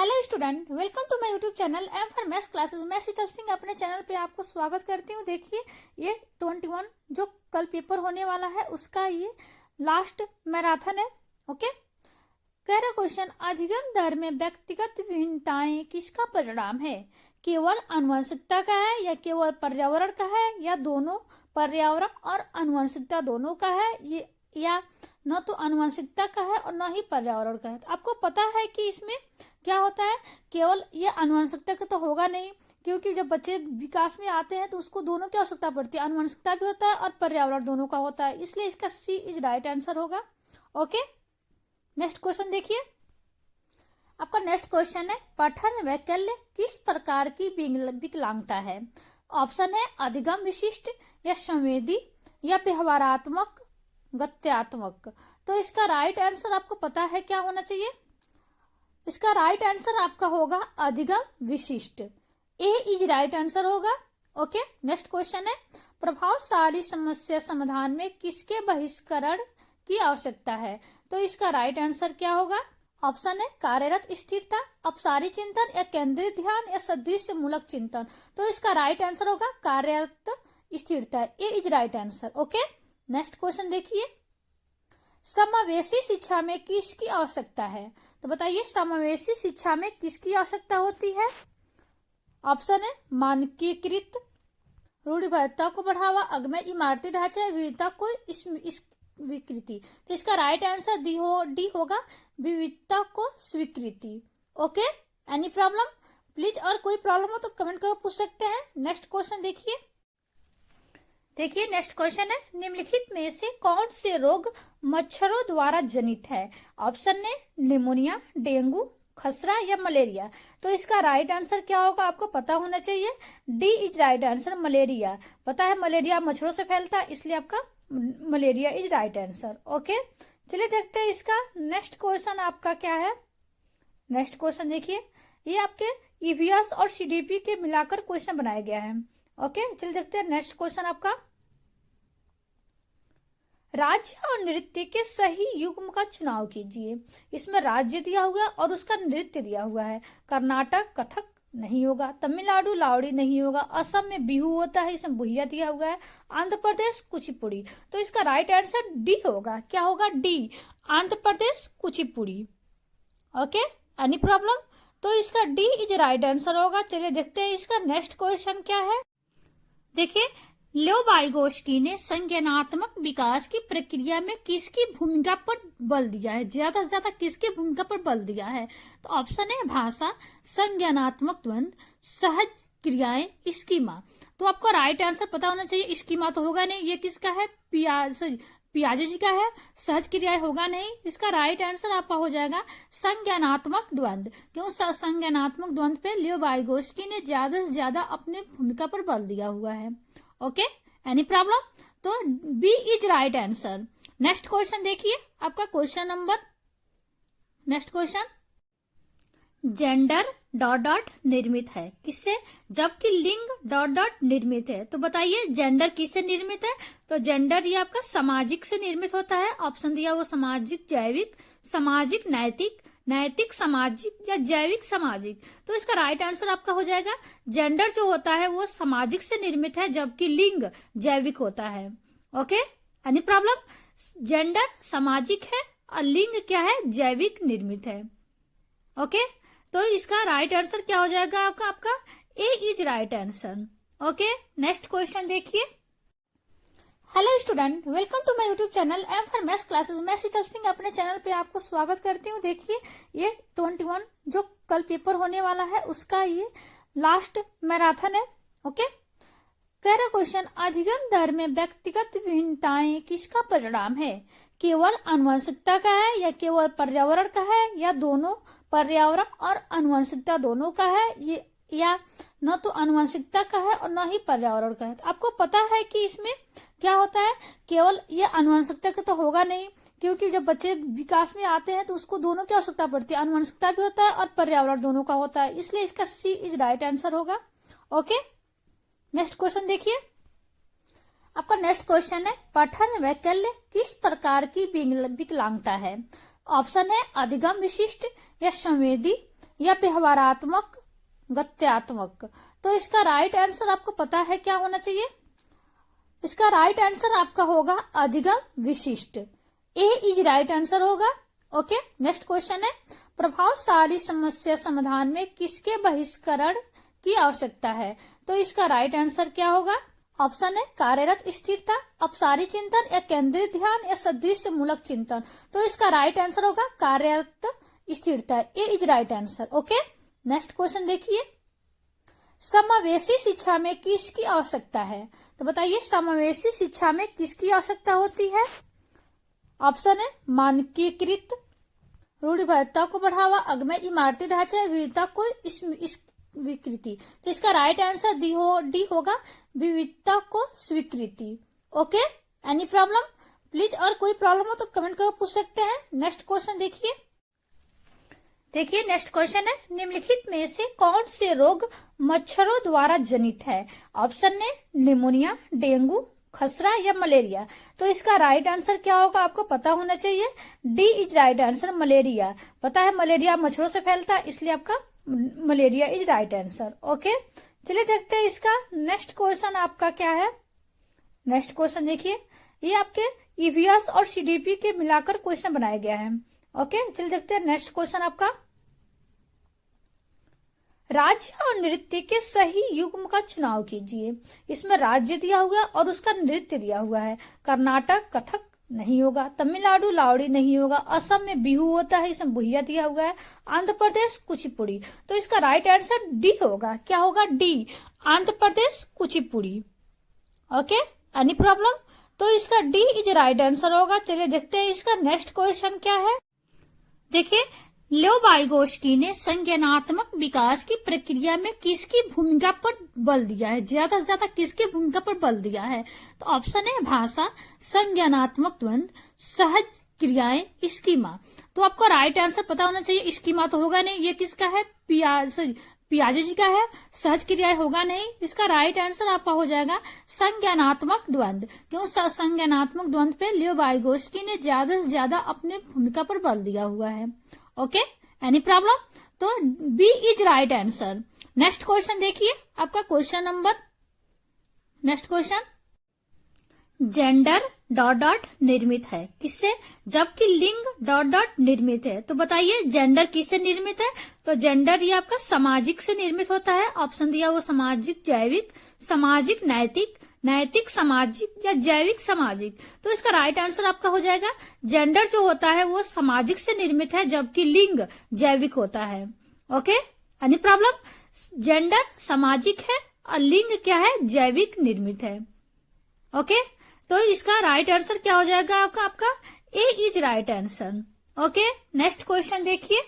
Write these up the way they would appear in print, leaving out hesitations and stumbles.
Hello student, welcome to my YouTube channel M for maths classes. मैं शीतल सिंह अपने channel पे आपको स्वागत करती हूँ। देखिए, ये 21 जो कल पेपर होने वाला है उसका ये लास्ट मैराथन है। ओके, कह रहा क्वेश्चन, अधिगम दर में व्यक्तिगत विभिन्नताएं किसका परिणाम है? केवल आनुवंशिकता का है या केवल पर्यावरण का है या दोनों, पर्यावरण और आनुवंशिकता दोनों का है, ये या न तो आनुवंशिकता का है और न ही पर्यावरण का है। तो आपको पता है कि इसमें क्या होता है, केवल ये आनुवंशिकता का तो होगा नहीं, क्योंकि जब बच्चे विकास में आते हैं तो उसको दोनों की आवश्यकता पड़ती है, आनुवंशिकता भी होता है और पर्यावरण दोनों का होता है, इसलिए इसका सी इज राइट आंसर होगा। ओके, नेक्स्ट क्वेश्चन देखिए। आपका नेक्स्ट क्वेश्चन है, पठन वैकल्य किस प्रकार की विकलांगता है? ऑप्शन है अधिगम विशिष्ट या संवेदी या व्यवहारात्मक गत्यात्मक। तो इसका राइट आंसर आपको पता है क्या होना चाहिए? इसका राइट आंसर आपका होगा अधिगम विशिष्ट। ए इज राइट आंसर होगा। ओके, नेक्स्ट क्वेश्चन है, प्रभावशाली समस्या समाधान में किसके बहिष्करण की आवश्यकता है? तो इसका राइट आंसर क्या होगा? ऑप्शन है कार्यरत स्थिरता, अपसारी चिंतन या केंद्रित ध्यान या सदृश मूलक चिंतन। तो इसका राइट आंसर होगा कार्यरत स्थिरता। A is right answer. Okay, next question देखिए, समावेशी शिक्षा में किसकी आवश्यकता है? तो बताइए, समावेशी शिक्षा में किसकी आवश्यकता होती है? ऑप्शन है मानकीकृत, रूढ़िबद्धता को बढ़ावा, अगम्य इमारती ढांचा, विविधता को स्वीकृति। तो इसका राइट आंसर डी होगा, विविधता को स्वीकृति। ओके, एनी प्रॉब्लम प्लीज, और कोई प्रॉब्लम हो तो कमेंट करके पूछ सकते हैं। नेक्स्ट क्वेश्चन देखिए। नेक्स्ट क्वेश्चन है, निम्नलिखित में से कौन से रोग मच्छरों द्वारा जनित है? ऑप्शन है निमोनिया, डेंगू, खसरा या मलेरिया। तो इसका राइट आंसर क्या होगा आपको पता होना चाहिए। D is right answer, malaria. पता है मलेरिया मच्छरों से फैलता है, इसलिए आपका malaria is right answer. Okay, चलिए देखते हैं इसका नेक्स्ट क्वेश्चन आपका क्या है। नेक्स्ट क्वेश्चन देखिए, ये आपके ईवीएस और सीडीपी के मिलाकर क्वेश्चन बनाया गया है। ओके, चलिए देखते हैं नेक्स्ट क्वेश्चन आपका, राज्य और नृत्य के सही युग्म का चुनाव कीजिए। इसमें राज्य दिया हुआ है और उसका नृत्य दिया हुआ है। कर्नाटक कथक नहीं होगा, तमिलनाडु लावड़ी नहीं होगा, असम में बिहू होता है, इसमें बुहिया दिया हुआ है, आंध्र प्रदेश कुचिपुड़ी। तो इसका राइट आंसर डी होगा। क्या होगा? D, Andhra Pradesh Kuchipudi. Okay, any problem? तो इसका डी इज राइट आंसर होगा। चलिए देखते हैं इसका नेक्स्ट क्वेश्चन क्या है। देखिए, लियो वाइगोस्की ने संज्ञानात्मक विकास की प्रक्रिया में किसकी भूमिका पर बल दिया है? ज्यादा से ज्यादा किसकी भूमिका पर बल दिया है? तो ऑप्शन है भाषा, संज्ञानात्मक द्वंद, सहज क्रियाएं, स्कीमा। तो आपको राइट आंसर पता होना चाहिए। स्कीमा तो होगा नहीं, ये किसका है? पियाजे जी का है। सहज क्रियाएं होगा नहीं, इसका राइट आंसर आपका हो जाएगा संज्ञानात्मक द्वंद। क्यों? संज्ञानात्मक द्वंद पे लियो वाइगोस्की ने ज्यादा से ज्यादा अपने भूमिका पर बल दिया हुआ है। Okay, any problem? तो B is right answer. Next question देखिए, आपका question number, next question, gender dot dot निर्मित है किससे जबकि लिंग डॉट डॉट निर्मित है? तो बताइए जेंडर किससे निर्मित है? तो जेंडर ये आपका सामाजिक से निर्मित होता है। ऑप्शन दिया हुआ सामाजिक, जैविक, सामाजिक, नैतिक, नैतिक सामाजिक या जैविक सामाजिक। तो इसका राइट आंसर आपका हो जाएगा जेंडर जो होता है वो सामाजिक से निर्मित है, जबकि लिंग जैविक होता है। Okay, any problem? जेंडर सामाजिक है और लिंग क्या है? जैविक निर्मित है। ओके, तो इसका राइट आंसर क्या हो जाएगा आपका A is right answer. Okay, next question देखिए। Hello student, welcome to my YouTube channel M for maths classes. मैं शीतल सिंह अपने चैनल पे आपको स्वागत करती हूँ। देखिए, ये 21 जो कल पेपर होने वाला है उसका ये लास्ट मैराथन है। ओके, कह रहा क्वेश्चन, अधिगम दर में व्यक्तिगत विभिन्नताएं किसका परिणाम है? केवल आनुवंशिकता का है या केवल पर्यावरण का है या दोनों, पर्यावरण और आनुवंशिकता दोनों का है, ये या न तो आनुवंशिकता का है और न ही पर्यावरण का है। तो आपको पता है कि इसमें क्या होता है, केवल ये आनुवंशिकता का तो होगा नहीं, क्योंकि जब बच्चे विकास में आते हैं तो उसको दोनों की आवश्यकता पड़ती है, आनुवंशिकता भी होता है और पर्यावरण दोनों का होता है, इसलिए इसका सी इज राइट आंसर होगा। ओके, नेक्स्ट क्वेश्चन देखिए। आपका नेक्स्ट क्वेश्चन है, पठन वैकल्य किस प्रकार की विकलांगता है? ऑप्शन है अधिगम विशिष्ट या संवेदी या व्यवहारात्मक गत्यात्मक। तो इसका राइट आंसर आपको पता है क्या होना चाहिए? इसका राइट आंसर आपका होगा अधिगम विशिष्ट। ए इज राइट आंसर होगा। ओके, नेक्स्ट क्वेश्चन है, प्रभावशाली समस्या समाधान में किसके बहिष्करण की आवश्यकता है? तो इसका राइट आंसर क्या होगा? ऑप्शन है कार्यरत स्थिरता, अपसारी चिंतन या केंद्रित ध्यान या सदृश्य मूलक चिंतन। तो इसका राइट आंसर होगा कार्यरत स्थिरता। A is right answer. Okay, next question देखिए, समावेशी शिक्षा में किसकी आवश्यकता है? तो बताइए समावेशी शिक्षा में किसकी आवश्यकता होती है? ऑप्शन है मानकीकृत, रूढ़िबद्धता को बढ़ावा, अगम्य इमारती ढांचे, विविधता को स्वीकृति। तो इसका राइट आंसर डी होगा विविधता को स्वीकृति। ओके, एनी प्रॉब्लम प्लीज, और कोई प्रॉब्लम हो तो कमेंट करके पूछ सकते हैं। नेक्स्ट क्वेश्चन देखिए, नेक्स्ट क्वेश्चन है, निम्नलिखित में से कौन से रोग मच्छरों द्वारा जनित है? ऑप्शन है निमोनिया, डेंगू, खसरा या मलेरिया। तो इसका राइट आंसर क्या होगा आपको पता होना चाहिए। D is right answer, malaria. पता है मलेरिया मच्छरों से फैलता है, इसलिए आपका malaria is right answer. Okay, चलिए देखते हैं इसका नेक्स्ट क्वेश्चन आपका क्या है। नेक्स्ट क्वेश्चन देखिए, ये आपके ईवीएस और सीडीपी के मिलाकर क्वेश्चन बनाया गया है। ओके, चलिए देखते हैं नेक्स्ट क्वेश्चन आपका, राज्य और नृत्य के सही युग्म का चुनाव कीजिए। इसमें राज्य दिया हुआ है और उसका नृत्य दिया हुआ है। कर्नाटक कथक नहीं होगा, तमिलनाडु लावड़ी नहीं होगा, असम में बिहू होता है, इसमें बुहिया दिया हुआ है, आंध्र प्रदेश कुचिपुड़ी। तो इसका राइट आंसर डी होगा। क्या होगा? D, Andhra Pradesh Kuchipudi. Okay, any problem? तो इसका डी इज राइट आंसर होगा। चलिए देखते हैं इसका नेक्स्ट क्वेश्चन क्या है। देखिए, लियो वाइगोस्की ने संज्ञानात्मक विकास की प्रक्रिया में किसकी भूमिका पर बल दिया है? ज्यादा से ज्यादा किसकी भूमिका पर बल दिया है? तो ऑप्शन है भाषा, संज्ञानात्मक द्वंद, सहज क्रियाएं, स्कीमा। तो आपको राइट आंसर पता होना चाहिए। स्कीमा तो होगा नहीं, ये किसका है? पियाजे जी का है। सहज क्रियाएं होगा नहीं, इसका राइट आंसर आपका हो जाएगा संज्ञानात्मक द्वंद। क्यों? संज्ञानात्मक द्वंद पे लियो वाइगोस्की ने ज्यादा से ज्यादा अपने भूमिका पर बल दिया हुआ है। Okay, any problem? तो B is right answer. Next question देखिए, आपका question number, next question, gender dot dot निर्मित है किससे? जबकि लिंग डॉट डॉट निर्मित है। तो बताइए जेंडर किससे निर्मित है? तो जेंडर ये आपका सामाजिक से निर्मित होता है। ऑप्शन दिया हुआ सामाजिक जैविक, सामाजिक नैतिक, नैतिक सामाजिक या जैविक सामाजिक। तो इसका राइट आंसर आपका हो जाएगा जेंडर जो होता है वो सामाजिक से निर्मित है, जबकि लिंग जैविक होता है। Okay, any problem? जेंडर सामाजिक है और लिंग क्या है? जैविक निर्मित है। ओके, तो इसका राइट आंसर क्या हो जाएगा आपका A is right answer. Okay, next question देखिए,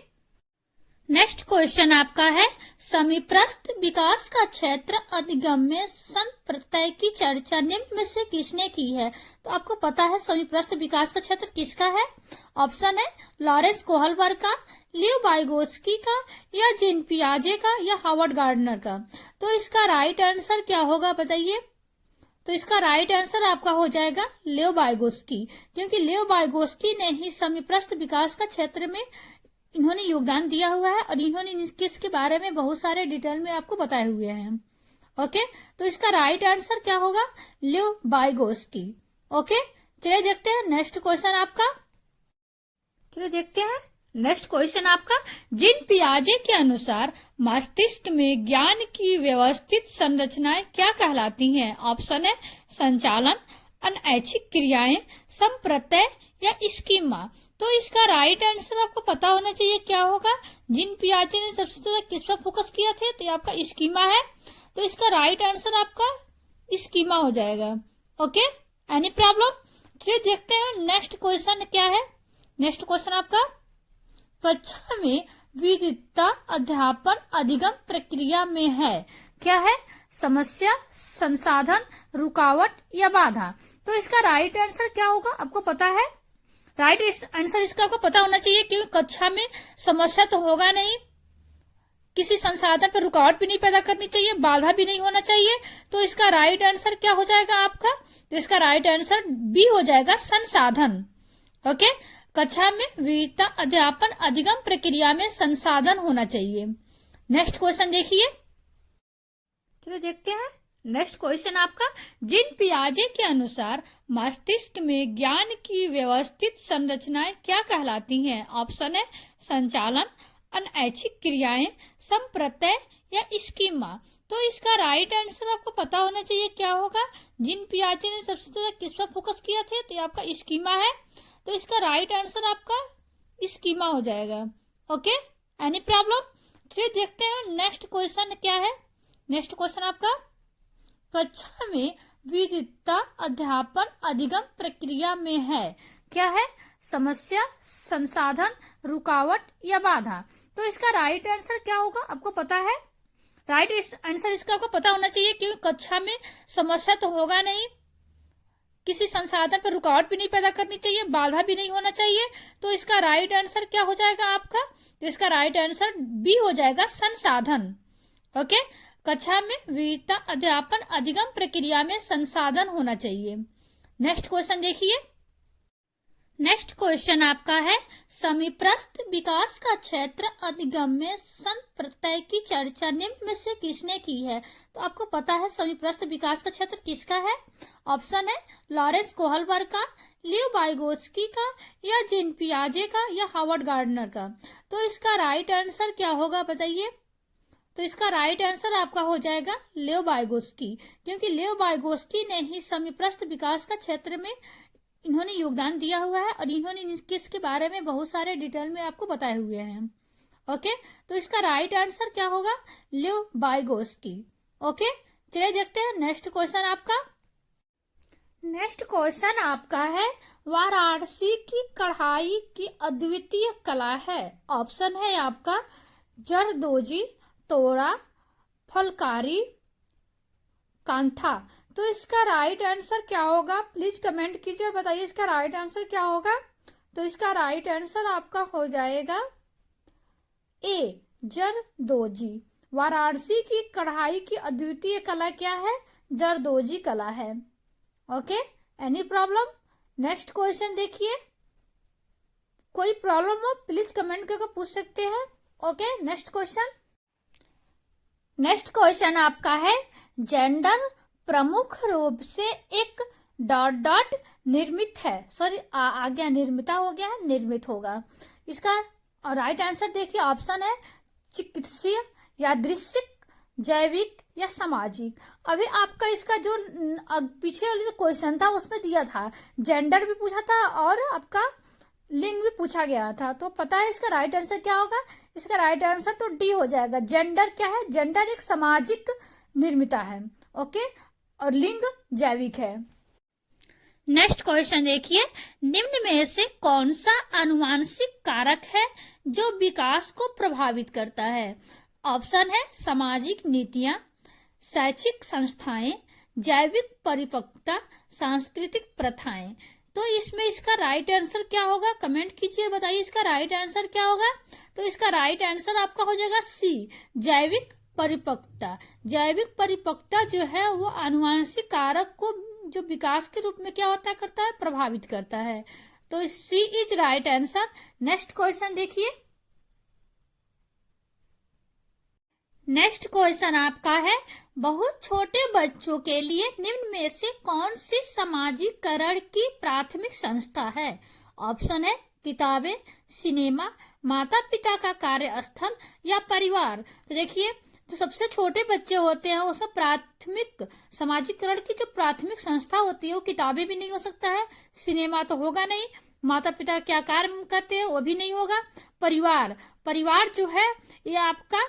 नेक्स्ट क्वेश्चन आपका है, समीपस्थ विकास का क्षेत्र अधिगम्य सन प्रत्यय की चर्चा निम्न में से किसने की है? तो आपको पता है समीपस्थ विकास का क्षेत्र किसका है? ऑप्शन है लॉरेंस कोहलबर्ग का, लियो वाइगोस्की का, या जीन पियाजे का, या हार्वर्ड गार्डनर का। तो इसका राइट आंसर क्या होगा बताइए? तो इसका राइट आंसर आपका हो जाएगा लियो वाइगोस्की, क्योंकि लियो वाइगोस्की ने ही समीपस्थ विकास का क्षेत्र में इन्होंने योगदान दिया हुआ है और इन्होंने इसके बारे में बहुत सारे डिटेल में आपको बताए हुए हैं। ओके, तो इसका राइट आंसर क्या होगा? लियो वाइगोस्की। ओके, चलिए देखते हैं नेक्स्ट क्वेश्चन आपका। चलिए देखते हैं नेक्स्ट क्वेश्चन आपका, जीन पियाजे के अनुसार मस्तिष्क में ज्ञान की व्यवस्थित संरचनाएं क्या कहलाती हैं? ऑप्शन है संचालन, अनैच्छिक क्रियाएं, संप्रत्यय या स्कीमा। तो इसका राइट आंसर आपको पता होना चाहिए क्या होगा। जीन पियाजे ने सबसे ज्यादा किस पर फोकस किया थे? तो ये आपका स्कीमा है। तो इसका राइट आंसर आपका स्कीमा हो जाएगा। Okay, any problem? चलिए देखते हैं नेक्स्ट क्वेश्चन क्या है। नेक्स्ट क्वेश्चन आपका, कक्षा में विविधता अध्यापन अधिगम प्रक्रिया में है। क्या है? समस्या, संसाधन, रुकावट या बाधा। तो इसका राइट आंसर क्या होगा आपको पता है? राइट आंसर इसका आपको पता होना चाहिए, क्योंकि कक्षा में समस्या तो होगा नहीं, किसी संसाधन पर रुकावट भी नहीं पैदा करनी चाहिए, बाधा भी नहीं होना चाहिए। तो इसका राइट आंसर क्या हो जाएगा आपका? तो इसका राइट आंसर बी हो जाएगा संसाधन। ओके, कक्षा में विविधता, अध्यापन, अधिगम प्रक्रिया में संसाधन होना चाहिए। नेक्स्ट क्वेश्चन देखिए, चलो देखते हैं। नेक्स्ट क्वेश्चन आपका, जिन पियाजे के अनुसार मस्तिष्क में ज्ञान की व्यवस्थित संरचनाएं क्या कहलाती हैं? ऑप्शन है संचालन, अनैच्छिक क्रियाएं, संप्रत्यय या स्कीमा। तो इसका राइट आंसर आपको पता होना चाहिए क्या होगा। जिन पियाजे ने सबसे ज्यादा किस पर फोकस किया थे, तो ये आपका स्कीमा है। तो इसका राइट आंसर आपका स्कीमा हो जाएगा। Okay, any problem? चलिए देखते हैं नेक्स्ट क्वेश्चन क्या है। नेक्स्ट क्वेश्चन आपका, कक्षा में विविधता अध्यापन अधिगम प्रक्रिया में है, क्या है? समस्या, संसाधन, रुकावट या बाधा। तो इसका राइट आंसर क्या होगा आपको पता है? राइट आंसर इसका आपको पता होना चाहिए, क्योंकि कक्षा में समस्या तो होगा नहीं, किसी संसाधन पर रुकावट भी नहीं पैदा करनी चाहिए, बाधा भी नहीं होना चाहिए। तो इसका राइट आंसर क्या हो जाएगा आपका? तो इसका राइट आंसर बी हो जाएगा, संसाधन। ओके, कक्षा में विविधता अध्यापन अधिगम प्रक्रिया में संसाधन होना चाहिए। नेक्स्ट क्वेश्चन देखिए। नेक्स्ट क्वेश्चन आपका है, समीपस्थ विकास का क्षेत्र अधिगम में संप्रत्यय की चर्चा निम्न में से किसने की है? तो आपको पता है समीपस्थ विकास का क्षेत्र किसका है? ऑप्शन है लॉरेंस कोहलबर्ग का, लियो वाइगोत्स्की का, या जीन पियाजे का, या हार्वर्ड गार्डनर का। तो इसका राइट आंसर क्या होगा बताइए? तो इसका राइट आंसर आपका हो जाएगा लियो वाइगोत्स्की, क्योंकि लियो वाइगोत्स्की ने ही समीपस्थ विकास का क्षेत्र में इन्होंने योगदान दिया हुआ है, और इन्होंने किसके बारे में बहुत सारे डिटेल में आपको बताए हुए हैं। ओके, तो इसका राइट आंसर क्या होगा? लियो वाइगोत्स्की। ओके, चलिए देखते हैं नेक्स्ट क्वेश्चन आपका। नेक्स्ट क्वेश्चन आपका है, वाराणसी की कढ़ाई की अद्वितीय कला है। ऑप्शन है आपका जरदोजी, तोड़ा, फुलकारी, कांठा। तो इसका राइट आंसर क्या होगा? प्लीज कमेंट कीजिए और बताइए इसका राइट आंसर क्या होगा। तो इसका राइट आंसर आपका हो जाएगा ए, जरदोजी। वाराणसी की कढ़ाई की अद्वितीय कला क्या है? जरदोजी कला है। Okay, any problem? Next question देखिए, कोई प्रॉब्लम हो प्लीज कमेंट करके पूछ सकते हैं। Okay, next question. नेक्स्ट क्वेश्चन आपका है, जेंडर प्रमुख रूप से एक डॉट डॉट निर्मित है, सॉरी आ गया निर्मिता हो गया, निर्मित होगा। इसका राइट आंसर देखिए, ऑप्शन है चिकित्सीय, यादृच्छिक, जैविक या सामाजिक। अभी आपका इसका जो पीछे वाले जो क्वेश्चन था उसमें दिया था, जेंडर भी पूछा था और आपका लिंग भी पूछा गया था। तो पता है इसका राइट आंसर क्या होगा? इसका राइट आंसर तो डी हो जाएगा। जेंडर क्या है? जेंडर एक सामाजिक निर्मिता है। ओके, और लिंग जैविक है। नेक्स्ट क्वेश्चन देखिए, निम्न में से कौन सा आनुवांशिक कारक है जो विकास को प्रभावित करता है? ऑप्शन है सामाजिक नीतियां, शैक्षिक संस्थाएं, जैविक परिपक्वता, सांस्कृतिक प्रथाएं। तो इसमें इसका राइट आंसर क्या होगा? कमेंट कीजिए, बताइए इसका राइट आंसर क्या होगा। तो इसका राइट आंसर आपका हो जाएगा सी, जैविक परिपक्वता। जैविक परिपक्वता जो है वो आनुवांशिक कारक को जो विकास के रूप में क्या होता करता है? प्रभावित करता है। तो C is right answer. Next question देखिए। नेक्स्ट क्वेश्चन आपका है, बहुत छोटे बच्चों के लिए निम्न में से कौन सी समाजीकरण की प्राथमिक संस्था है? ऑप्शन है किताबें, सिनेमा, माता पिता का कार्यस्थल या परिवार। तो देखिए, जो सबसे छोटे बच्चे होते हैं उसमें प्राथमिक समाजीकरण की जो प्राथमिक संस्था होती है वो किताबें भी नहीं हो सकता है, सिनेमा तो होगा नहीं, माता पिता क्या कार्य करते हैं वो भी नहीं होगा, परिवार जो है ये आपका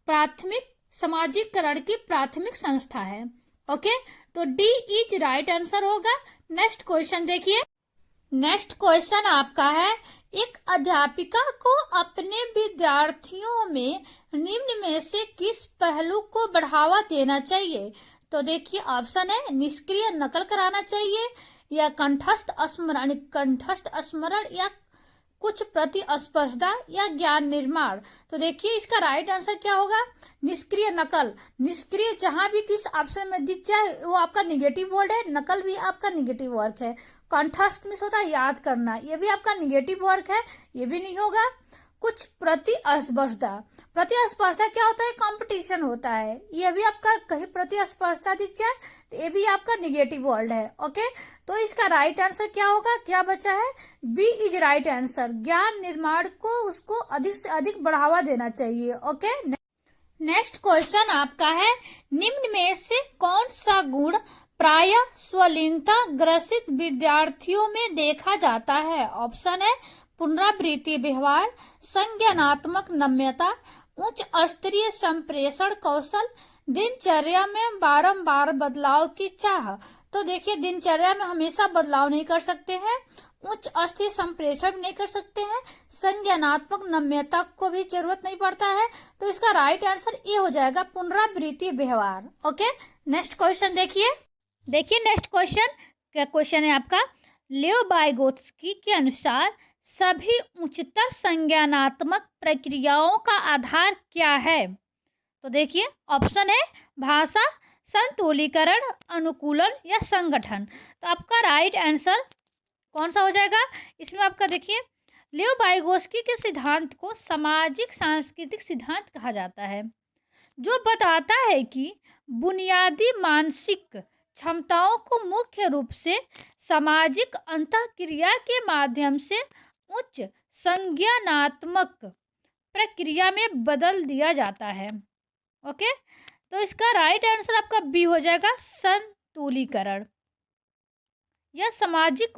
प्राथमिक समाजीकरण की प्राथमिक संस्था है। ओके, तो डी इज राइट आंसर होगा। नेक्स्ट क्वेश्चन देखिए। नेक्स्ट क्वेश्चन आपका है, एक अध्यापिका को अपने विद्यार्थियों में निम्न में से किस पहलू को बढ़ावा देना चाहिए? तो देखिए, ऑप्शन है निष्क्रिय नकल कराना चाहिए, या कंठस्थ स्मरण, या कुछ प्रतिस्पर्धा, या ज्ञान निर्माण। तो देखिए इसका राइट आंसर क्या होगा? निष्क्रिय नकल। निष्क्रिय जहां भी किस ऑप्शन में दिख जाए वो आपका निगेटिव वर्ड है, नकल भी आपका निगेटिव वर्ड है। कंठस्थ मीन्स होता है याद करना, ये भी आपका निगेटिव वर्ग है, ये भी नहीं होगा। कुछ प्रतिस्पर्धा, प्रतिस्पर्धा क्या होता है? कंपटीशन होता है, ये भी आपका कहीं प्रतिस्पर्धा दिख जाए तो ये भी आपका निगेटिव वर्ड है। ओके, तो इसका राइट आंसर क्या होगा? क्या बचा है? B is right answer. ज्ञान निर्माण को उसको अधिक से अधिक बढ़ावा देना चाहिए। ओके, नेक्स्ट क्वेश्चन आपका है, निम्न में से कौन सा गुण प्राय स्वलीनता ग्रसित विद्यार्थियों में देखा जाता है? ऑप्शन है पुनरावृत्ति व्यवहार, संज्ञानात्मक नम्यता, उच्च स्तरीय संप्रेषण कौशल, दिनचर्या में बारंबार बदलाव की चाह। तो देखिए, दिनचर्या में हमेशा बदलाव नहीं कर सकते हैं, उच्च स्तरीय संप्रेषण भी नहीं कर सकते हैं, संज्ञानात्मक नम्यता को भी जरूरत नहीं पड़ता है। तो इसका राइट आंसर ये हो जाएगा पुनरावृत्ति व्यवहार। ओके, नेक्स्ट क्वेश्चन देखिए। नेक्स्ट क्वेश्चन है आपका, लियो वाइगोत्स्की के अनुसार सभी उच्चतर संज्ञानात्मक प्रक्रियाओं का आधार क्या है? तो देखिए, ऑप्शन है भाषा, संतुलीकरण, अनुकूलन या संगठन। तो आपका राइट आंसर कौन सा हो जाएगा? इसमें आपका देखिए, लियो वाइगोत्स्की के सिद्धांत को सामाजिक सांस्कृतिक सिद्धांत कहा जाता है, जो बताता है कि बुनियादी मानसिक क्षमताओं को मुख्य रूप से सामाजिक अंतःक्रिया के माध्यम से उच्च संज्ञानात्मक प्रक्रिया में बदल दिया जाता है। ओके, तो इसका राइट आंसर आपका बी हो जाएगा, संतुलीकरण। यह सामाजिक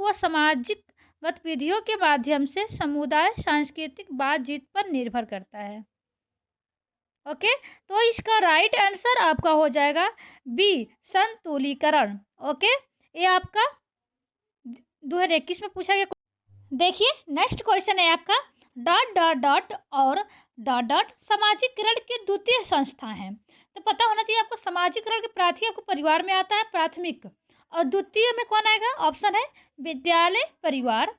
गतिविधियों के माध्यम से समुदाय सांस्कृतिक बातचीत पर निर्भर करता है। ओके, तो इसका राइट आंसर आपका हो जाएगा बी, संतुलीकरण। ओके, ये आपका 2021 में पूछा गया। देखिए, नेक्स्ट क्वेश्चन है आपका, डॉट डॉट डॉट और डॉट डॉट सामाजिकरण के द्वितीय संस्था हैं। तो पता होना चाहिए आपको, सामाजिकरण के प्राथमिक आपको परिवार में आता है, प्राथमिक, और द्वितीय में कौन आएगा? ऑप्शन है विद्यालय परिवार,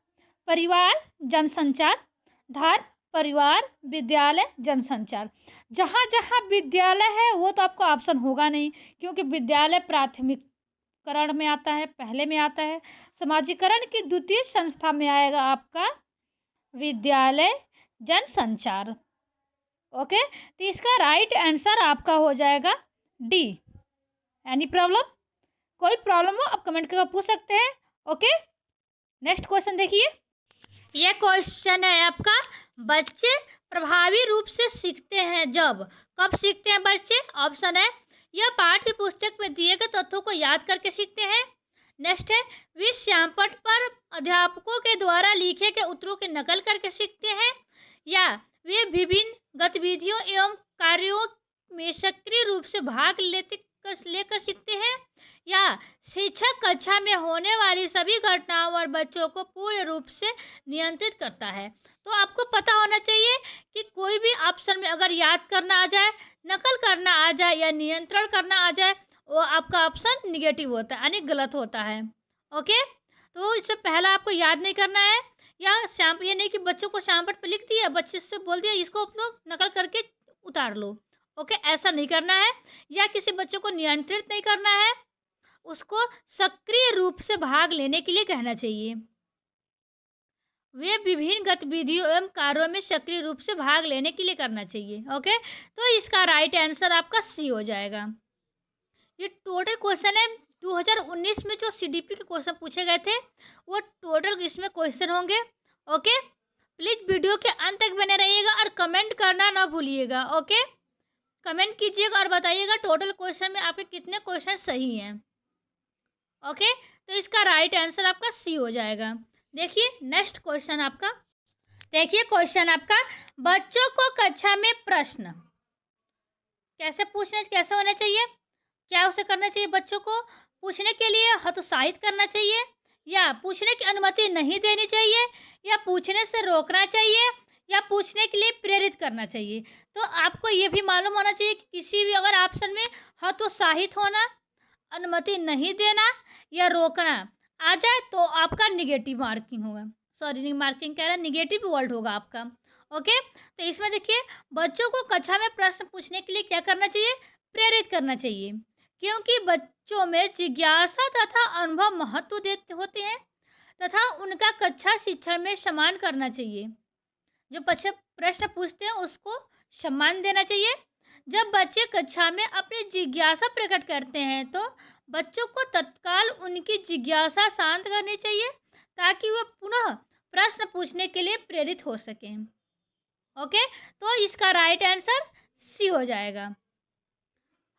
परिवार जनसंचार, धर्म परिवार, विद्यालय जनसंचार। जहाँ जहाँ विद्यालय है वो तो आपको ऑप्शन होगा नहीं, क्योंकि विद्यालय प्राथमिककरण में आता है, पहले में आता है। समाजीकरण की द्वितीय संस्था में आएगा आपका विद्यालय जनसंचार। ओके, तो इसका राइट आंसर आपका हो जाएगा डी। Any problem? कोई प्रॉब्लम हो आप कमेंट करके पूछ सकते हैं। ओके, नेक्स्ट क्वेश्चन देखिए। यह क्वेश्चन है आपका, बच्चे प्रभावी रूप से सीखते हैं जब। कब सीखते हैं बच्चे? ऑप्शन है, यह पाठ्य पुस्तक में दिए गए तथ्यों को याद करके सीखते हैं। नेक्स्ट है, वे श्यामपट्ट पर अध्यापकों के द्वारा लिखे गए उत्तरों की नकल करके सीखते हैं, या वे विभिन्न गतिविधियों एवं कार्यों में सक्रिय रूप से भाग लेकर सीखते हैं, या शिक्षक कक्षा में होने वाली सभी घटनाओं और बच्चों को पूर्ण रूप से नियंत्रित करता है। तो आपको पता होना चाहिए कि कोई भी ऑप्शन में अगर याद करना आ जाए, नकल करना आ जाए या नियंत्रण करना आ जाए, वो आपका ऑप्शन निगेटिव होता है, यानी गलत होता है। ओके, तो इससे पहला आपको याद नहीं करना है, या ये नहीं कि बच्चों को श्यामपट्ट पे लिख दिया, बच्चे से बोल दिया इसको आप लोग नकल करके उतार लो। ओके, ऐसा नहीं करना है, या किसी बच्चे को नियंत्रित नहीं करना है, उसको सक्रिय रूप से भाग लेने के लिए कहना चाहिए। वे विभिन्न गतिविधियों एवं कार्यों में सक्रिय रूप से भाग लेने के लिए करना चाहिए। ओके, तो इसका राइट आंसर आपका सी हो जाएगा। ये टोटल क्वेश्चन है 2019 में जो सीडीपी के क्वेश्चन पूछे गए थे, वो टोटल इसमें क्वेश्चन होंगे। ओके, प्लीज वीडियो के अंत तक बने रहिएगा और कमेंट करना ना भूलिएगा। ओके, कमेंट कीजिएगा और बताइएगा टोटल क्वेश्चन में आपके कितने क्वेश्चन सही हैं। ओके, तो इसका राइट आंसर आपका सी हो जाएगा। देखिए, नेक्स्ट क्वेश्चन आपका, देखिए क्वेश्चन आपका, बच्चों को कक्षा में प्रश्न कैसे होना चाहिए? क्या उसे करना चाहिए? बच्चों को पूछने के लिए हतोत्साहित करना चाहिए, या पूछने की अनुमति नहीं देनी चाहिए, या पूछने से रोकना चाहिए, या पूछने के लिए प्रेरित करना चाहिए? तो आपको ये भी मालूम होना चाहिए कि किसी भी अगर ऑप्शन में हतोत्साहित होना, अनुमति नहीं देना या रोकना आ जाए तो आपका निगेटिव मार्किंग होगा, निगेटिव वर्ड होगा आपका। ओके, तो इसमें देखिए, बच्चों को कक्षा में प्रश्न पूछने के लिए क्या करना चाहिए? प्रेरित करना चाहिए, क्योंकि बच्चों में जिज्ञासा तथा अनुभव महत्व देते होते हैं। तथा उनका कक्षा शिक्षण में सम्मान करना चाहिए। जो प्रश्न पूछते हैं उसको सम्मान देना चाहिए। जब बच्चे कक्षा में अपनी जिज्ञासा प्रकट करते हैं तो बच्चों को तत्काल उनकी जिज्ञासा शांत करनी चाहिए ताकि वह पुनः प्रश्न पूछने के लिए प्रेरित हो सकें। ओके, तो इसका राइट आंसर सी हो जाएगा।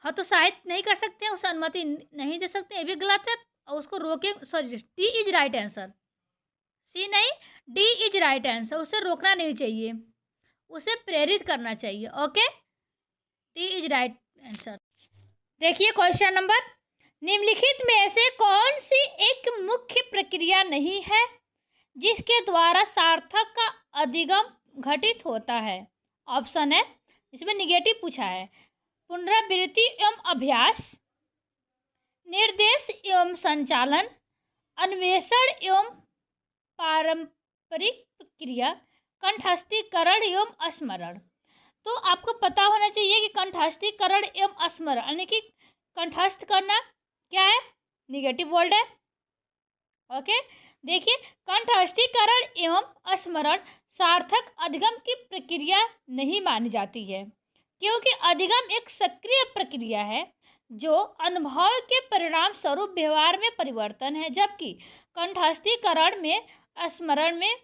हतोत्साहित नहीं कर सकते हैं, उसे अनुमति नहीं दे सकते, ये भी गलत है। और उसको रोके, sorry, D is right answer, C नहीं, डी इज राइट आंसर। उसे रोकना नहीं चाहिए, उसे प्रेरित करना चाहिए। Okay, D is right answer. देखिए क्वेश्चन नंबर, निम्नलिखित में से कौन सी एक मुख्य प्रक्रिया नहीं है जिसके द्वारा सार्थक का अधिगम घटित होता है? ऑप्शन है, इसमें निगेटिव पूछा है, पुनरावृत्ति एवं अभ्यास, निर्देश एवं संचालन, अन्वेषण एवं पारंपरिक प्रक्रिया, कंठस्थीकरण एवं स्मरण। तो आपको पता होना चाहिए कि कंठस्थीकरण एवं स्मरण यानी कि कंठस्थ करना क्या है, निगेटिव वर्ड है। ओके, देखिए, कंठस्थीकरण एवं स्मरण सार्थक अधिगम की प्रक्रिया नहीं मानी जाती है क्योंकि अधिगम एक सक्रिय प्रक्रिया है जो अनुभव के परिणाम स्वरूप व्यवहार में परिवर्तन है, जबकि कंठस्थीकरण में स्मरण में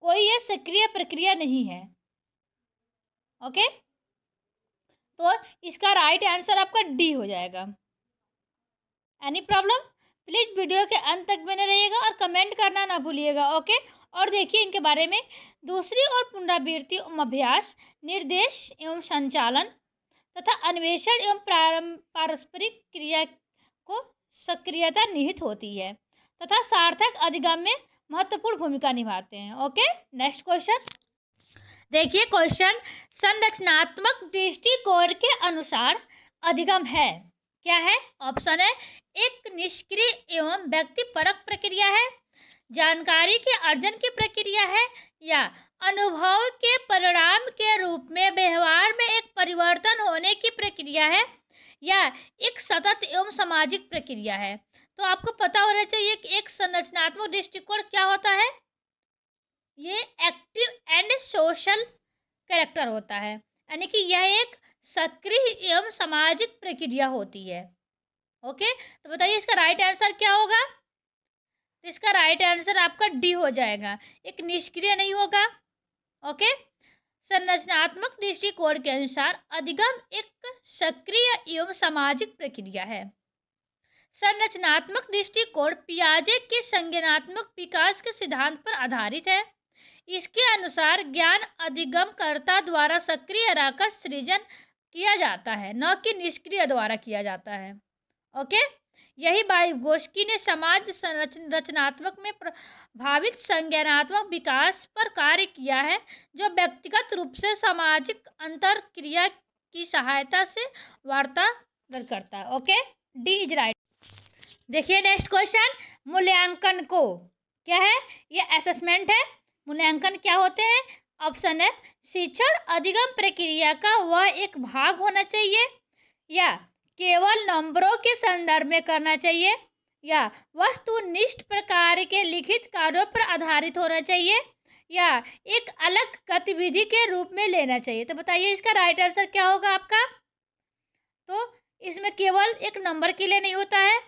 कोई यह सक्रिय प्रक्रिया नहीं है। ओके, तो इसका राइट आंसर आपका डी हो जाएगा। Any problem? प्लीज वीडियो के अंत तक बने रहिएगा और कमेंट करना ना भूलिएगा। ओके, और देखिए इनके बारे में, दूसरी ओर पुनरावृत्ति एवं अभ्यास, निर्देश एवं संचालन तथा अन्वेषण एवं पारस्परिक क्रिया को सक्रियता निहित होती है तथा सार्थक अधिगम में महत्वपूर्ण भूमिका निभाते हैं। ओके, नेक्स्ट क्वेश्चन देखिए। क्वेश्चन, संरचनात्मक दृष्टिकोण के अनुसार अधिगम है, क्या है? ऑप्शन है, एक निष्क्रिय एवं व्यक्तिपरक प्रक्रिया है, जानकारी के अर्जन की प्रक्रिया है, या अनुभव के परिणाम के रूप में व्यवहार में एक परिवर्तन होने की प्रक्रिया है, या एक सतत एवं सामाजिक प्रक्रिया है। तो आपको पता होना चाहिए कि एक संरचनात्मक दृष्टिकोण क्या होता है। ये एक्टिव एंड सोशल कैरेक्टर होता है, यानी कि यह एक सक्रिय एवं सामाजिक प्रक्रिया होती है। ओके, तो बताइए इसका राइट आंसर क्या होगा? तो इसका राइट आंसर आपका डी हो जाएगा, एक निष्क्रिय नहीं होगा। ओके, संरचनात्मक दृष्टिकोण के अनुसार अधिगम एक सक्रिय एवं सामाजिक प्रक्रिया है। संरचनात्मक दृष्टिकोण पियाजे के संज्ञानात्मक विकास के सिद्धांत पर आधारित है। इसके अनुसार ज्ञान अधिगमकर्ता द्वारा सक्रिय रहकर सृजन किया जाता है, न कि निष्क्रिय द्वारा किया जाता है। ओके, यही वाइगोस्की ने समाज रचनात्मक में प्रभावित संज्ञानात्मक विकास पर कार्य किया है, जो व्यक्तिगत रूप से सामाजिक अंतर क्रिया की सहायता से वार्ता करता है। Okay, D is right. देखिए नेक्स्ट क्वेश्चन, मूल्यांकन को क्या है? ये असेसमेंट है। मूल्यांकन क्या होते हैं? ऑप्शन है, शिक्षण अधिगम प्रक्रिया का वह एक भाग होना चाहिए, या केवल नंबरों के संदर्भ में करना चाहिए, या वस्तुनिष्ठ प्रकार के लिखित कार्यों पर आधारित होना चाहिए, या एक अलग गतिविधि के रूप में लेना चाहिए। तो बताइए इसका राइट आंसर क्या होगा आपका? तो इसमें केवल एक नंबर के लिए नहीं होता है,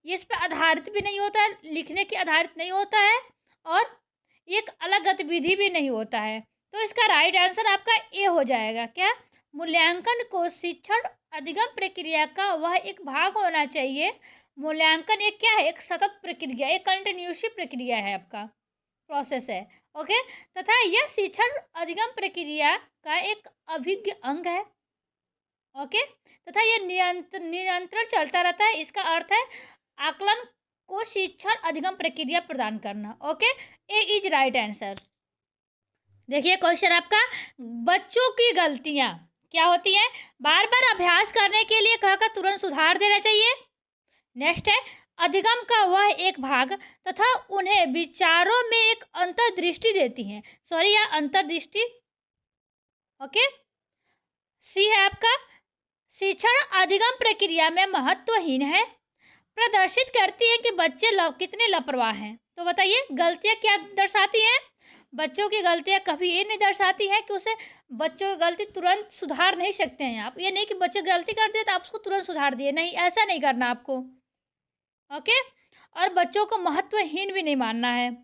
ये इस पर आधारित भी नहीं होता है, लिखने के आधारित नहीं होता है, और एक अलग गतिविधि भी नहीं होता है। तो इसका राइट आंसर आपका ए हो जाएगा। क्या? मूल्यांकन को शिक्षण अधिगम प्रक्रिया का वह एक भाग होना चाहिए। मूल्यांकन एक क्या है? एक सतत प्रक्रिया, एक कंटिन्यूसी प्रक्रिया है, आपका प्रोसेस है। ओके, तथा यह शिक्षण अधिगम प्रक्रिया का एक अभिन्न अंग है। ओके, तथा यह निरंतर चलता रहता है। इसका अर्थ है आकलन को शिक्षण अधिगम प्रक्रिया प्रदान करना। Okay, A is right answer. देखिए क्वेश्चन आपका, बच्चों की गलतियां क्या होती हैं? बार बार अभ्यास करने के लिए कहकर तुरंत सुधार देना चाहिए। नेक्स्ट है, अधिगम का वह एक भाग तथा उन्हें विचारों में एक अंतर्दृष्टि देती हैं। सॉरी, यह अंतर्दृष्टि। ओके, सी है आपका, शिक्षण अधिगम प्रक्रिया में महत्वहीन है, प्रदर्शित करती है कि बच्चे कितने लापरवाह हैं। तो बताइए गलतियाँ क्या दर्शाती हैं? बच्चों की गलतियाँ कभी ये नहीं दर्शाती हैं कि उसे बच्चों की गलती तुरंत सुधार नहीं सकते हैं आप। ये नहीं कि बच्चे गलती कर दिए तो आप उसको तुरंत सुधार दिए, नहीं, ऐसा नहीं करना आपको। ओके? और बच्चों को महत्वहीन भी नहीं मानना है,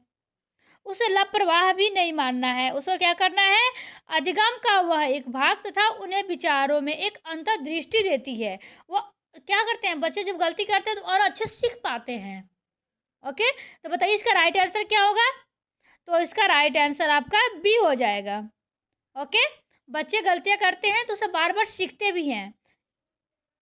उसे लापरवाह भी नहीं मानना है। उसको क्या करना है? अधिगम का वह एक भाग तथा उन्हें विचारों में एक अंतर्दृष्टि देती है। वो क्या करते हैं, बच्चे जब गलती करते हैं तो और अच्छे सीख पाते हैं। ओके? तो बताइए इसका राइट आंसर क्या होगा? तो इसका राइट आंसर आपका बी हो जाएगा। ओके? बच्चे गलतियाँ करते हैं तो उसे बार-बार सीखते भी हैं।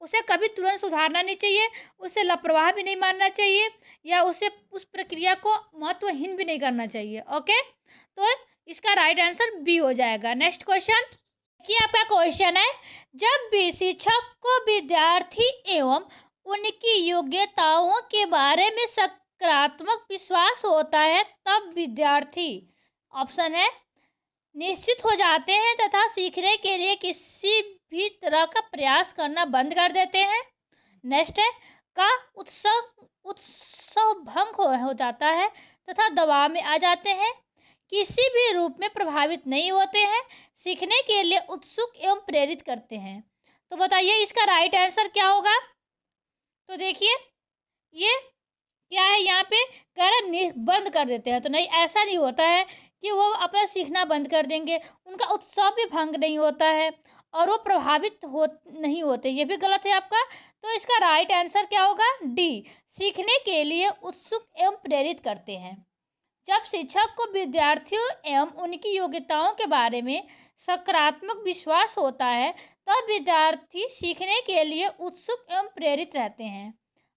उसे कभी तुरंत सुधारना नहीं चाहिए, उसे लापरवाह भी नहीं मानना चाहिए या उसे उस प्रक्रिया को महत्वहीन भी नहीं करना चाहिए। ओके? तो इसका राइट आंसर बी हो जाएगा। नेक्स्ट क्वेश्चन देखिए, आपका क्वेश्चन है, जब भी शिक्षक को विद्यार्थी एवं उनकी योग्यताओं के बारे में सकारात्मक विश्वास होता है तब विद्यार्थी, ऑप्शन है, निश्चित हो जाते हैं तथा सीखने के लिए किसी भी तरह का प्रयास करना बंद कर देते हैं। नेक्स्ट है, का उत्सव भंग हो जाता है तथा दबाव में आ जाते हैं, किसी भी रूप में प्रभावित नहीं होते हैं, सीखने के लिए उत्सुक एवं प्रेरित करते हैं। तो बताइए इसका राइट आंसर क्या होगा? तो देखिए ये क्या है, यहाँ पे कह रहा बंद कर देते हैं, तो नहीं, ऐसा नहीं होता है कि वो अपना सीखना बंद कर देंगे, उनका उत्साह भी भंग नहीं होता है और वो प्रभावित नहीं होते, ये भी गलत है आपका। तो इसका राइट आंसर क्या होगा? डी, सीखने के लिए उत्सुक एवं प्रेरित करते हैं। जब शिक्षक को विद्यार्थियों एवं उनकी योग्यताओं के बारे में सकारात्मक विश्वास होता है तब विद्यार्थी सीखने के लिए उत्सुक एवं प्रेरित रहते हैं।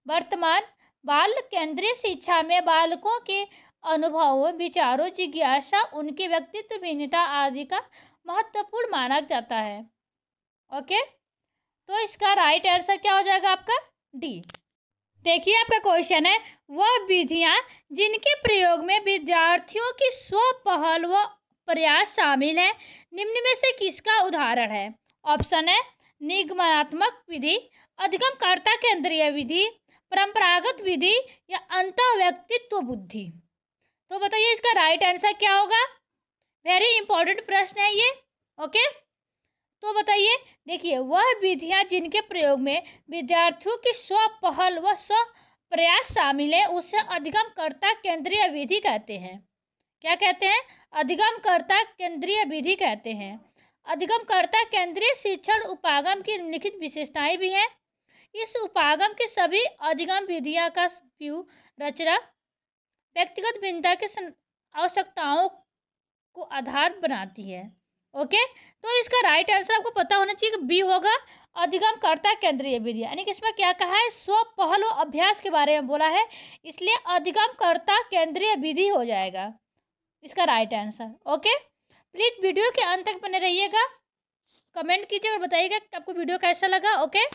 वर्तमान बाल केंद्रीय शिक्षा में बालकों के अनुभवों, विचारों, जिज्ञासा, उनके व्यक्तित्व, भिन्नता आदि का महत्वपूर्ण माना जाता है। ओके? तो इसका राइट आंसर क्या हो जाएगा आपका? डी। देखिए आपका क्वेश्चन है, वह विधियां जिनके प्रयोग में विद्यार्थियों की स्वपहल व प्रयास शामिल है, निम्न में से किसका उदाहरण है? ऑप्शन है, निगमनात्मक विधि, अधिगमकर्ता केंद्रीय विधि, परंपरागत विधि या अंतःव्यक्तित्व बुद्धि। तो बताइए इसका राइट आंसर क्या होगा? वेरी इंपॉर्टेंट प्रश्न है ये। ओके? तो बताइए, देखिए, वह विधियां जिनके प्रयोग में विद्यार्थियों की स्वपहल व स्व प्रयास शामिल है उसे अधिगमकर्ता केंद्रीय विधि कहते हैं। क्या कहते हैं? अधिगमकर्ता केंद्रीय विधि कहते हैं। अधिगमकर्ता केंद्रीय शिक्षण उपागम की निम्नलिखित विशेषताएं भी हैं। इस उपागम के सभी अधिगम विधियां का व्यू रचना व्यक्तिगत भिन्नता के आवश्यकताओं को आधार बनाती है। ओके? तो इसका राइट आंसर आपको पता होना चाहिए कि बी होगा, अधिगमकर्ता केंद्रीय विधि। यानी कि इसमें क्या कहा है? स्वपहल व अभ्यास के बारे में बोला है, इसलिए अधिगमकर्ता केंद्रीय विधि हो जाएगा इसका right answer. Okay? Please video के अंत तक बने रहिएगा, कमेंट कीजिए और बताइएगा कि आपको वीडियो कैसा लगा। ओके?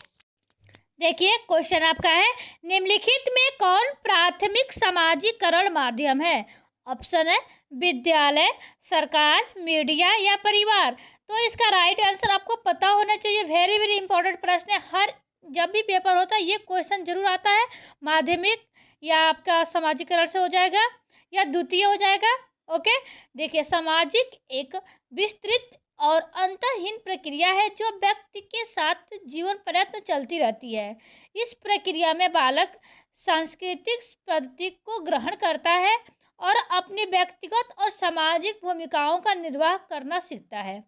देखिए क्वेश्चन आपका है, निम्नलिखित में कौन प्राथमिक सामाजिकरण माध्यम है? ऑप्शन है, विद्यालय, सरकार, मीडिया या परिवार। तो इसका राइट आंसर आपको पता होना चाहिए। वेरी वेरी इंपॉर्टेंट प्रश्न है, हर जब भी पेपर होता है ये क्वेश्चन जरूर आता है। माध्यमिक या आपका सामाजिकरण से हो जाएगा या द्वितीय हो जाएगा। ओके? देखिए, सामाजिक एक विस्तृत और अंतहीन प्रक्रिया है जो व्यक्ति के साथ जीवन पर्यंत चलती रहती है। इस प्रक्रिया में बालक सांस्कृतिक पद्धति को ग्रहण करता है और अपनी व्यक्तिगत और सामाजिक भूमिकाओं का निर्वाह करना सीखता है।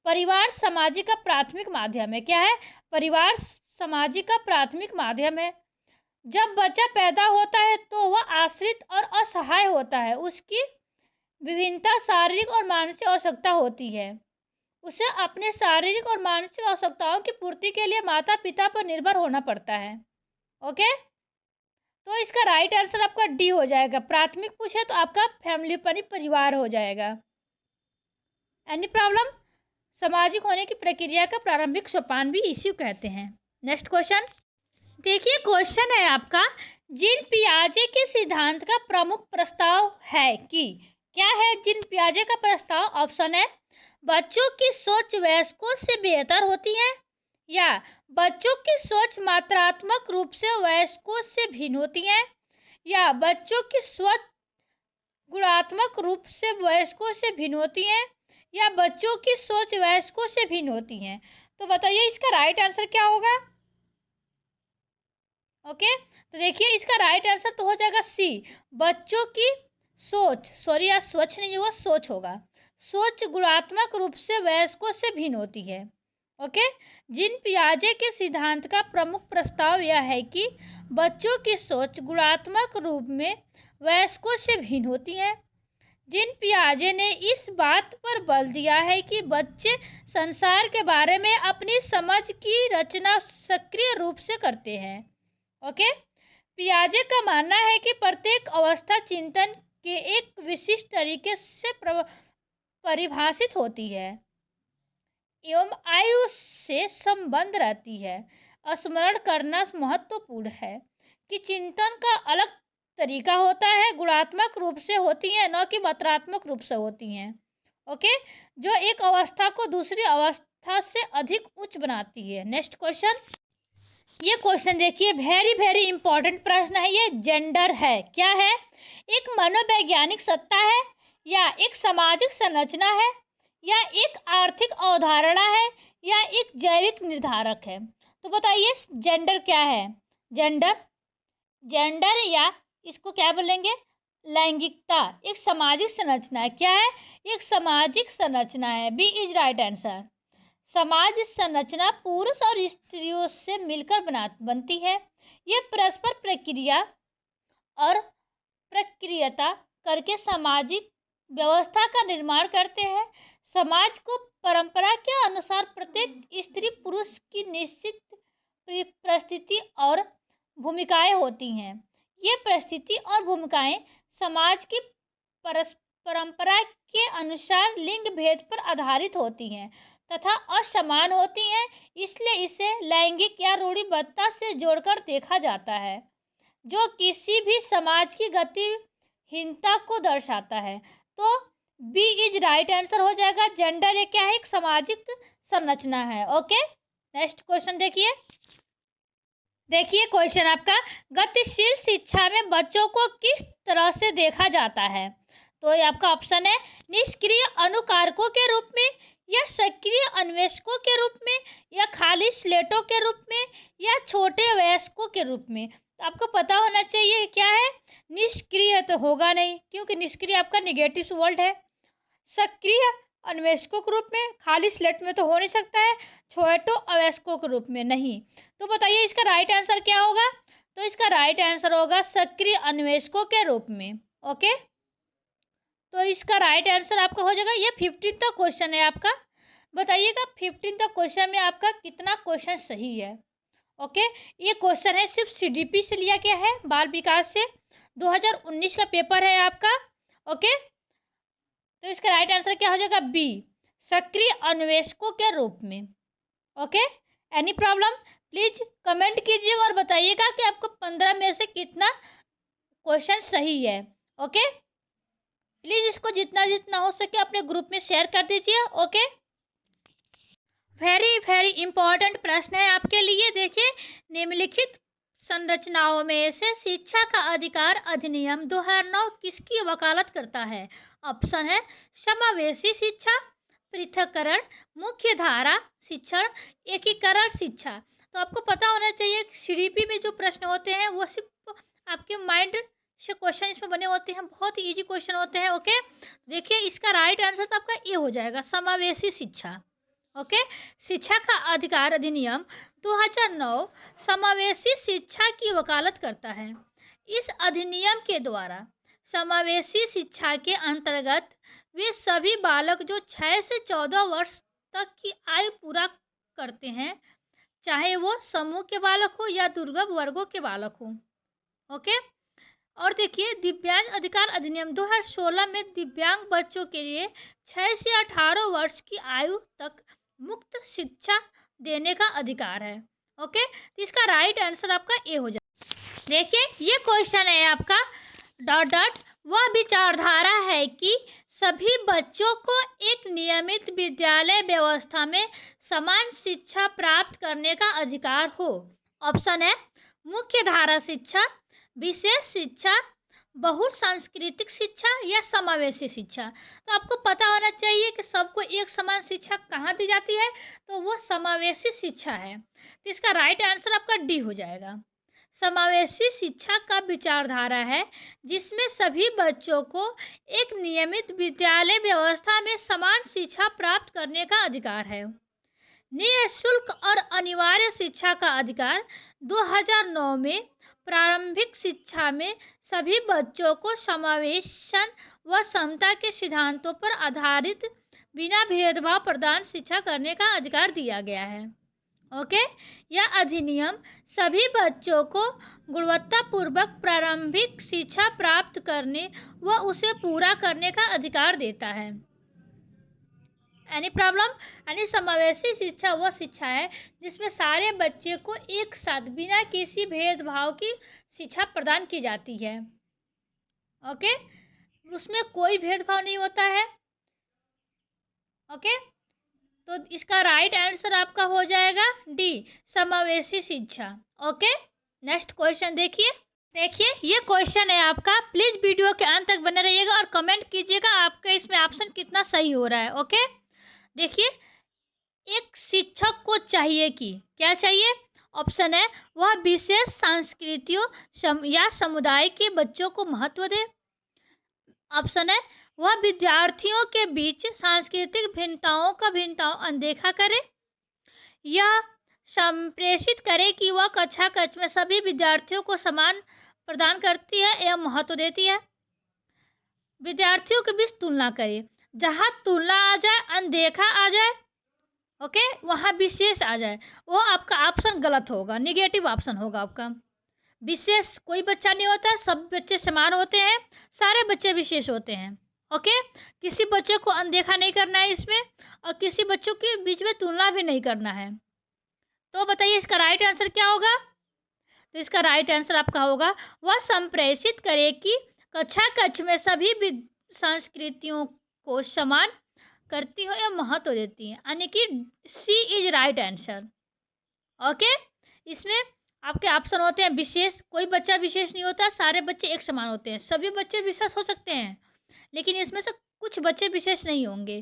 परिवार सामाजिक का प्राथमिक माध्यम है। क्या है? परिवार सामाजिक का प्राथमिक माध्यम है। जब बच्चा पैदा होता है तो वह आश्रित और असहाय होता है। उसकी विभिन्नता शारीरिक और मानसिक आवश्यकता होती है। उसे अपने शारीरिक और मानसिक आवश्यकताओं की पूर्ति के लिए माता पिता पर निर्भर होना पड़ता है। ओके? तो इसका राइट आंसर आपका डी हो जाएगा। प्राथमिक पूछे तो आपका फैमिली परिवार हो जाएगा। Any problem? सामाजिक होने की प्रक्रिया का प्रारंभिक सोपान भी इसी कहते हैं। नेक्स्ट क्वेश्चन देखिए, क्वेश्चन है आपका, जीन पियाजे के सिद्धांत का प्रमुख प्रस्ताव है कि क्या है जीन पियाजे का प्रस्ताव? ऑप्शन है, बच्चों की सोच वयस्कों से बेहतर होती है, या बच्चों की सोच मात्रात्मक रूप से वयस्कों से भिन्न होती है, या बच्चों की सोच गुणात्मक रूप से वयस्कों से भिन्न होती हैं या बच्चों की सोच वयस्कों से भिन्न होती हैं? तो बताइए इसका राइट आंसर क्या होगा? ओके, तो देखिए इसका राइट आंसर तो हो जाएगा सी, बच्चों की सोच, सॉरी यार स्वच्छ नहीं होगा, सोच होगा। सोच गुणात्मक रूप से वयस्कों से भिन्न होती है। ओके, जीन पियाजे के सिद्धांत का प्रमुख प्रस्ताव यह है कि बच्चों की सोच गुणात्मक रूप में वयस्कों से भिन्न होती है। जीन पियाजे ने इस बात पर बल दिया है कि बच्चे संसार के बारे में अपनी समझ की रचना सक्रिय रूप से करते हैं। ओके, पियाजे का मानना है कि प्रत्येक अवस्था चिंतन के एक विशिष्ट तरीके से परिभाषित होती है एवं आयु से संबंध रहती है। स्मरण करना महत्वपूर्ण है कि चिंतन का अलग तरीका होता है, गुणात्मक रूप से होती हैं न कि मात्रात्मक रूप से होती हैं। ओके, जो एक अवस्था को दूसरी अवस्था से अधिक उच्च बनाती है। नेक्स्ट क्वेश्चन, ये क्वेश्चन देखिए, वेरी वेरी इंपॉर्टेंट प्रश्न है ये। जेंडर है, क्या है? एक मनोवैज्ञानिक सत्ता है या एक सामाजिक संरचना है या एक आर्थिक अवधारणा है या एक जैविक निर्धारक है? तो बताइए जेंडर क्या है? जेंडर या इसको क्या बोलेंगे, लैंगिकता, एक सामाजिक संरचना है। क्या है? एक सामाजिक संरचना है। B is right answer. समाज संरचना पुरुष और स्त्रियों से मिलकर बनती है। ये परस्पर प्रक्रिया और प्रक्रियता करके सामाजिक व्यवस्था का निर्माण करते हैं। समाज को परंपरा के अनुसार प्रत्येक स्त्री पुरुष की निश्चित परिस्थिति और भूमिकाएं होती हैं। ये परिस्थिति और भूमिकाएं समाज की परंपरा के अनुसार लिंग भेद पर आधारित होती हैं तथा असमान होती हैं, इसलिए इसे लैंगिक या रूढ़िबद्धता से जोड़कर देखा जाता है, जो किसी भी समाज की गतिहीनता को दर्शाता है। तो बी इज राइट आंसर हो जाएगा। जेंडर एक क्या है? एक सामाजिक संरचना है। ओके, नेक्स्ट क्वेश्चन देखिए। क्वेश्चन आपका, गतिशील शिक्षा में बच्चों को किस तरह से देखा जाता है? तो ये आपका ऑप्शन है, निष्क्रिय अनुकारकों के रूप में या सक्रिय अन्वेषकों के रूप में या खाली स्लेटों के रूप में या छोटे वयस्कों के रूप में। तो आपको पता होना चाहिए क्या है। निष्क्रिय तो होगा नहीं, क्योंकि निष्क्रिय आपका निगेटिव वर्ड है। सक्रिय अन्वेषकों के रूप में, खाली स्लेट में तो हो नहीं सकता है, छोटे अवयस्कों के रूप में नहीं। तो बताइए इसका राइट आंसर क्या होगा? तो इसका राइट आंसर होगा सक्रिय अन्वेषकों के रूप में। ओके, तो इसका राइट आंसर आपका हो जाएगा। ये 15वां क्वेश्चन है आपका। बताइएगा 15वां क्वेश्चन में आपका कितना क्वेश्चन सही है। ओके, ये क्वेश्चन है सिर्फ सीडीपी से लिया गया है, बाल विकास से, 2019 का पेपर है आपका। ओके, तो इसका राइट आंसर क्या हो जाएगा? बी, सक्रिय अन्वेषकों के रूप में। Okay, any problem please comment कीजिएगा और बताइएगा कि आपको 15 में से कितना क्वेश्चन सही है। ओके, प्लीज इसको जितना जितना हो सके अपने ग्रुप में शेयर कर दीजिए। ओके, वेरी वेरी इंपॉर्टेंट प्रश्न है आपके लिए। देखिए, निम्नलिखित संरचनाओं में से शिक्षा का अधिकार अधिनियम 2009 किसकी वकालत करता है? ऑप्शन है समावेशी शिक्षा, पृथक्करण, मुख्य धारा शिक्षण, एकीकरण शिक्षा। तो आपको पता होना चाहिए सीडीपी में जो प्रश्न होते हैं वो सिर्फ आपके माइंड से क्वेश्चन इसमें बने होते हैं, बहुत ही इजी क्वेश्चन होते हैं। ओके, देखिए इसका राइट आंसर तो आपका ये हो जाएगा, समावेशी शिक्षा। ओके, शिक्षा का अधिकार अधिनियम 2009 समावेशी शिक्षा की वकालत करता है। इस अधिनियम के द्वारा समावेशी शिक्षा के अंतर्गत वे सभी बालक जो 6 से 14 वर्ष तक की आयु पूरा करते हैं, चाहे वो समूह के बालक हो या दुर्गम वर्गों के बालक हो। ओके, और देखिए दिव्यांग अधिकार अधिनियम 2016 में दिव्यांग बच्चों के लिए 6 से 18 वर्ष की आयु तक मुक्त शिक्षा देने का अधिकार है। ओके, तो इसका राइट आंसर आपका ए हो जाए। देखिए ये क्वेश्चन है आपका डॉट डॉट, वह विचारधारा है कि सभी बच्चों को एक नियमित विद्यालय व्यवस्था में समान शिक्षा प्राप्त करने का अधिकार हो। ऑप्शन है मुख्य धारा शिक्षा, विशेष शिक्षा, बहु सांस्कृतिक शिक्षा या समावेशी शिक्षा। तो आपको पता होना चाहिए कि सबको एक समान शिक्षा कहाँ दी जाती है, तो वो समावेशी शिक्षा है। तो इसका राइट आंसर आपका डी हो जाएगा। समावेशी शिक्षा का विचारधारा है जिसमें सभी बच्चों को एक नियमित विद्यालय व्यवस्था में समान शिक्षा प्राप्त करने का अधिकार है। निःशुल्क और अनिवार्य शिक्षा का अधिकार 2009 में प्रारंभिक शिक्षा में सभी बच्चों को समावेशन व समता के सिद्धांतों पर आधारित बिना भेदभाव प्रदान शिक्षा करने का अधिकार दिया गया है। ओके, यह अधिनियम सभी बच्चों को गुणवत्तापूर्वक प्रारंभिक शिक्षा प्राप्त करने व उसे पूरा करने का अधिकार देता है। Any problem? यानी समावेशी शिक्षा वह शिक्षा है जिसमें सारे बच्चे को एक साथ बिना किसी भेदभाव की शिक्षा प्रदान की जाती है। ओके, उसमें कोई भेदभाव नहीं होता है। ओके, तो इसका राइट आंसर आपका हो जाएगा डी, समावेशी शिक्षा। ओके, नेक्स्ट क्वेश्चन देखिए। ये क्वेश्चन है आपका। प्लीज वीडियो के अंत तक बने रहिएगा और कमेंट कीजिएगा आपका इसमें ऑप्शन कितना सही हो रहा है। ओके, देखिए, एक शिक्षक को चाहिए कि क्या चाहिए? ऑप्शन है वह विशेष संस्कृतियों या समुदाय के बच्चों को महत्व दे। ऑप्शन है वह विद्यार्थियों के बीच सांस्कृतिक भिन्नताओं अनदेखा करे। यह संप्रेषित करे कि वह कक्षा कक्ष में सभी विद्यार्थियों को समान प्रदान करती है एवं महत्व देती है। विद्यार्थियों के बीच तुलना करे, जहाँ तुलना आ जाए, अनदेखा आ जाए, ओके, वहाँ विशेष आ जाए, वो आपका ऑप्शन गलत होगा, निगेटिव ऑप्शन होगा आपका। विशेष कोई बच्चा नहीं होता, सब बच्चे समान होते हैं, सारे बच्चे विशेष होते हैं। ओके, किसी बच्चे को अनदेखा नहीं करना है इसमें, और किसी बच्चों के बीच में तुलना भी नहीं करना है। तो बताइए इसका राइट आंसर क्या होगा? तो इसका राइट आंसर आपका होगा वह संप्रेषित करे कि कक्षा कक्ष में सभी संस्कृतियों को समान करती हो या महत्व देती है, यानी कि सी इज राइट आंसर। ओके, इसमें आपके ऑप्शन होते हैं विशेष, कोई बच्चा विशेष नहीं होता, सारे बच्चे एक समान होते हैं। सभी बच्चे विशेष हो सकते हैं, लेकिन इसमें से कुछ बच्चे विशेष नहीं होंगे।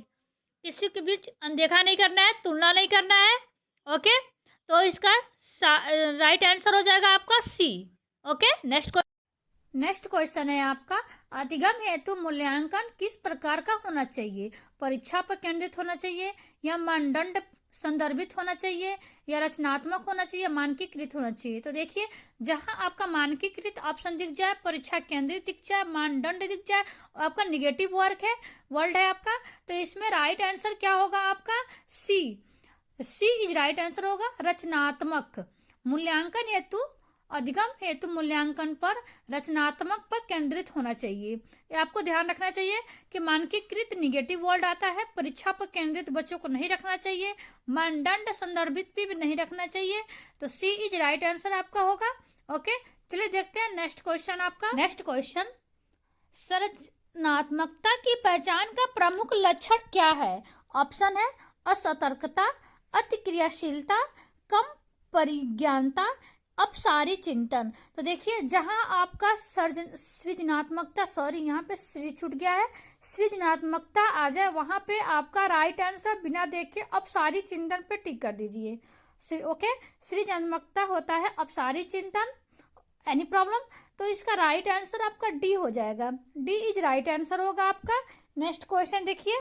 किसी के बीच अनदेखा नहीं करना है, तुलना नहीं करना है। ओके, तो इसका राइट आंसर हो जाएगा आपका सी। ओके, नेक्स्ट क्वेश्चन है आपका। अधिगम हेतु मूल्यांकन किस प्रकार का होना चाहिए? परीक्षा पर केंद्रित होना चाहिए, या मानदंड संदर्भित होना चाहिए, या रचनात्मक होना चाहिए, मानकीकृत होना चाहिए? तो देखिए, जहां आपका मानकीकृत ऑप्शन दिख जाए, परीक्षा केंद्रित दिख जाए, मानदंड दिख जाए, आपका निगेटिव वर्ड है आपका, तो इसमें राइट आंसर क्या होगा आपका? सी इज राइट आंसर होगा। रचनात्मक मूल्यांकन हेतु, अधिगम हेतु मूल्यांकन पर रचनात्मक पर केंद्रित होना चाहिए। ये आपको ध्यान रखना चाहिए कि मानकीकृत निगेटिव वर्ड आता है, परीक्षा पर केंद्रित बच्चों को नहीं रखना चाहिए, मानदंड संदर्भित भी नहीं रखना चाहिए। तो सी इज राइट आंसर आपका होगा। ओके, चलिए देखते हैं नेक्स्ट क्वेश्चन आपका। नेक्स्ट क्वेश्चन, सृजनात्मकता की पहचान का प्रमुख लक्षण क्या है? ऑप्शन है असतर्कता, अति क्रियाशीलता, कम परिज्ञानता, अपसारी चिंतन। तो देखिए, जहां आपका सृजनात्मकता, सॉरी यहाँ पे श्री छूट गया है, सृजनात्मकता आ जाए वहां पे आपका राइट आंसर बिना देखे अपसारी चिंतन पे टिक कर दीजिए। ओके, सृजनात्मकता होता है अपसारी चिंतन। Any problem? तो इसका राइट आंसर आपका डी हो जाएगा। डी इज राइट आंसर होगा आपका। नेक्स्ट क्वेश्चन देखिए।